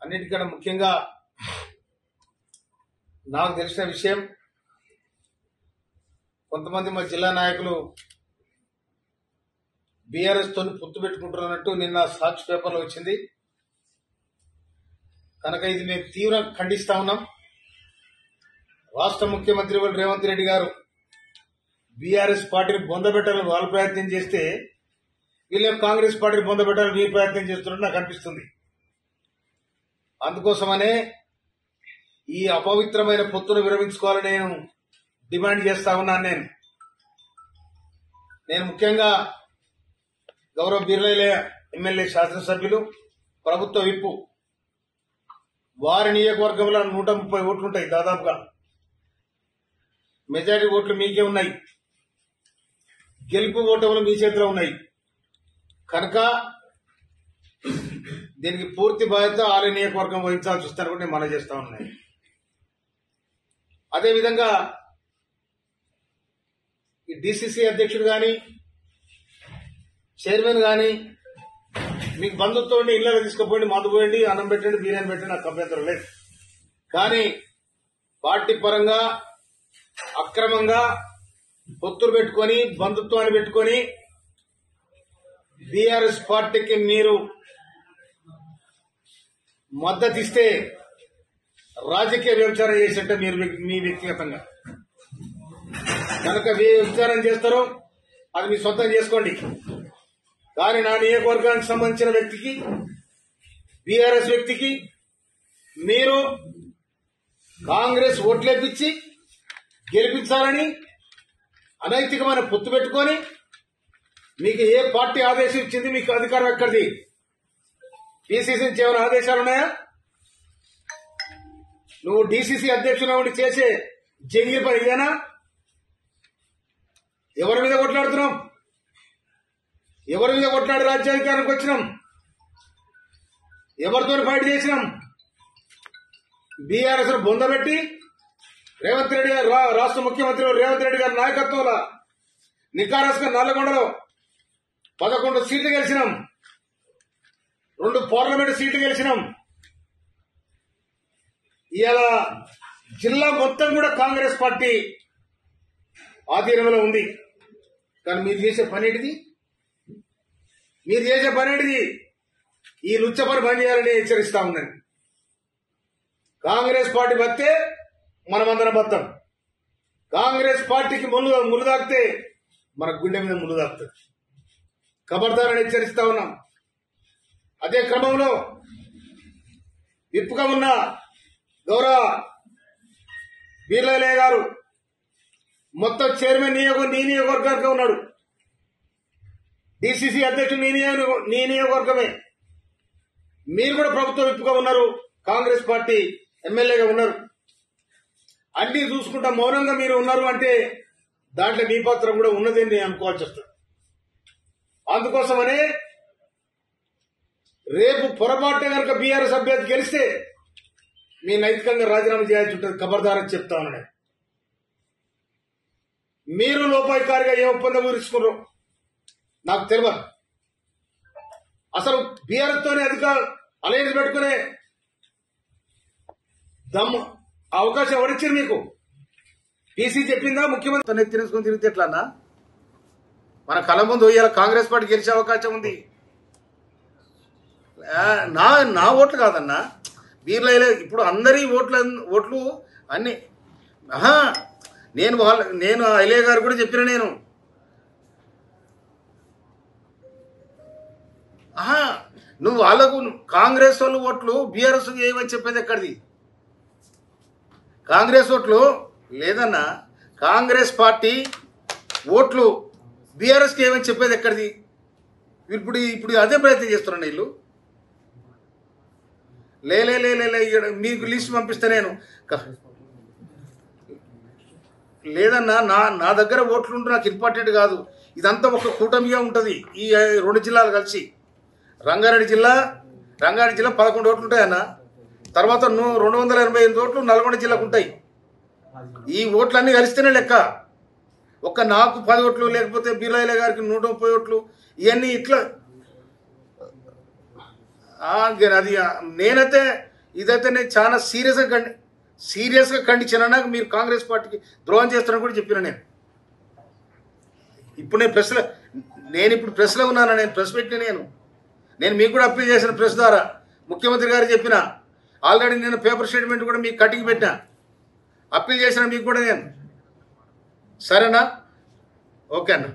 అన్నిటికన్నా ముఖ్యంగా నాకు తెలిసిన విషయం, కొంతమంది మా జిల్లా నాయకులు బీఆర్ఎస్ తోని పొత్తు పెట్టుకుంటున్నట్టు నిన్న సాక్షి పేపర్లో వచ్చింది. కనుక ఇది మేము తీవ్రంగా ఖండిస్తా ఉన్నాం. రాష్ట్ర ముఖ్యమంత్రి రేవంత్ రెడ్డి గారు బీఆర్ఎస్ పార్టీని బొందబెట్టాలని వాళ్ళు ప్రయత్నం చేస్తే, వీళ్ళే కాంగ్రెస్ పార్టీని బొందబెట్టాలని వీళ్ళు ప్రయత్నం చేస్తున్నట్టు నాకు అనిపిస్తుంది. అందుకోసమనే ఈ అపవిత్రమైన పొత్తును విరమించుకోవాలని నేను డిమాండ్ చేస్తా ఉన్నాను. నేను ముఖ్యంగా గౌరవ బీర్లైల ఎమ్మెల్యే శాసనసభ్యులు, ప్రభుత్వ విప్పు, వారి నియోజకవర్గంలో 130 ఓట్లుంటాయి. దాదాపుగా మెజారిటీ ఓట్లు మీకే ఉన్నాయి. గెలుపు ఓటములు మీ చేతిలో ఉన్నాయి. కనుక దీనికి పూర్తి బాధ్యత ఆలయ నియోజకవర్గం వహించాల్సి వస్తారని కూడా నేను మనం చేస్తా ఉన్నాయి. అదేవిధంగా ఈ డిసిసి అధ్యక్షుడు కానీ, చైర్మన్ కానీ మీకు బంధుత్వం ఉండి ఇళ్లలో తీసుకుపోయింది, మందు పోయండి, అన్నం పెట్టండి, బిర్యానీ పెట్టండి, నాకు అభ్యంతరం లేదు. కానీ పార్టీ పరంగా అక్రమంగా పొత్తులు పెట్టుకొని, బంధుత్వాన్ని పెట్టుకొని బీఆర్ఎస్ పార్టీకి మీరు మద్దతు ఇస్తే రాజకీయ వ్యభిచారం చేసినట్టే మీరు మీ వ్యక్తిగతంగా. కనుక వ్యభిచారం చేస్తారో అది మీ సొంతం చేసుకోండి. కానీ నా నియోజకవర్గానికి సంబంధించిన వ్యక్తికి, బీఆర్ఎస్ వ్యక్తికి మీరు కాంగ్రెస్ ఓట్లేపించి గెలిపించాలని అనైతికమైన పొత్తు పెట్టుకొని, మీకు ఏ పార్టీ ఆదేశం ఇచ్చింది? మీకు అధికారం ఎక్కడిది? డీసీసీ నుంచి ఏమైనా ఆదేశాలు ఉన్నాయా? నువ్వు డీసీసీ అధ్యక్షుడు ఉండి చేసే జంగిల్ పని ఇదేనా? ఎవరి మీద కొట్లాడుతున్నాం? ఎవరి మీద కొట్లాడి రాజ్యాధికారానికి వచ్చినాం? ఎవరితో ఫైట్ చేసినాం? బీఆర్ఎస్ బొందబెట్టి రేవంత్ రెడ్డి గారు, రాష్ట్ర ముఖ్యమంత్రి రేవంత్ రెడ్డి గారి నాయకత్వంలో నికారస్గా నల్లగొండలో 11 సీట్లు గెలిచినాం, 2 పార్లమెంట్ సీట్లు గెలిచినాం. ఇవాళ జిల్లా మొత్తం కూడా కాంగ్రెస్ పార్టీ ఆధీనంలో ఉంది. కానీ మీరు చేసే పనేటిది? ఈ లుచ్చ పని బంద్ చేయాలని హెచ్చరిస్తా ఉన్నాను. కాంగ్రెస్ పార్టీ బతే మనమందరం బతాం. కాంగ్రెస్ పార్టీకి ముళ్ళు తాకితే మన గుండె మీద ముళ్ళు తాకుతుంది. ఖబర్దారని హెచ్చరిస్తా ఉన్నాం. అదే క్రమంలో విప్పుగా ఉన్న గౌరవ బీర్లయ్య గారు మొత్తం చైర్మన్ నీ నియోజకవర్గానికి ఉన్నాడు. డీసీసీ అధ్యక్షుడు నీ నియోజకవర్గమే. మీరు కూడా ప్రభుత్వ విప్పుగా ఉన్నారు, కాంగ్రెస్ పార్టీ ఎమ్మెల్యేగా ఉన్నారు. అన్ని చూసుకుంటా మౌనంగా మీరు ఉన్నారు అంటే దాంట్లో మీ పాత్ర కూడా ఉన్నదని నేను అనుకోవాల్సి వస్తుంది. అందుకోసమనే రేపు పొరపాటు కనుక బీఆర్ఎస్ అభ్యర్థి గెలిస్తే మీ నైతికంగా రాజీనామా చేయాల్సి ఉంటుంది. ఖబర్దారని చెప్తా ఉన్నాను. మీరు లోపాయికారిగా ఏ ఒప్పందం కుదుర్చుకున్నారు నాకు తెలియదు. అసలు బీఆర్ఎస్ తోనే అలయన్స్ పెట్టుకునే దమ్ము అవకాశం ఎవరిచ్చారు మీకు? టీసీ చెప్పిందా? ముఖ్యమంత్రి ఎత్తినేసుకుని తిరిగితే ఎట్లన్నా? మన కళ్ళ ముందు ఇవాళ కాంగ్రెస్ పార్టీ గెలిచే అవకాశం ఉంది. నా ఓట్లు కాదన్నా, బీర్లైలే ఇప్పుడు అందరి ఓట్లు అన్ని. నేను ఐలయ్య గారు కూడా చెప్పిన, నేను నువ్వు వాళ్ళకు కాంగ్రెస్ వాళ్ళు ఓట్లు బీఆర్ఎస్ ఏమని చెప్పేది ఎక్కడిది? కాంగ్రెస్ ఓట్లు లేదన్నా, కాంగ్రెస్ పార్టీ ఓట్లు బీఆర్ఎస్కి ఏమని చెప్పేది ఎక్కడిది? ఇప్పుడు అదే ప్రయత్నం చేస్తున్నాను. వీళ్ళు మీకు లిస్ట్ పంపిస్తే నేను లేదన్నా, నా దగ్గర ఓట్లు ఉంటే నాకు ఇంపార్టెంట్ కాదు. ఇదంతా ఒక కూటమిగా ఉంటుంది. ఈ 2 జిల్లాలు కలిసి రంగారెడ్డి జిల్లా 11 ఓట్లు ఉంటాయన్న. తర్వాత 288 ఓట్లు నల్గొండ జిల్లాకు ఉంటాయి. ఈ ఓట్లన్నీ కలిస్తేనే లెక్క. నాకు 10 ఓట్లు, లేకపోతే బీర్లయ్య గారికి 130 ఓట్లు, ఇవన్నీ ఇట్లా. అది నేనైతే ఇదైతే నేను చాలా సీరియస్గా ఖండించాను. నాకు మీరు కాంగ్రెస్ పార్టీకి ద్రోహం చేస్తారని కూడా చెప్పిన ఇప్పుడు నేను ఇప్పుడు ప్రెస్లో ఉన్నాను. నేను ప్రెస్ పెట్టిన నేను మీకు కూడా అప్పీల్ చేసిన ప్రెస్ ద్వారా ముఖ్యమంత్రి గారు చెప్పిన ఆల్రెడీ నేను పేపర్ స్టేట్మెంట్ కూడా మీకు కటింగ్ పెట్టినా, అప్పీల్ చేసిన మీకు కూడా నేను. సరేనా? ఓకే అన్న.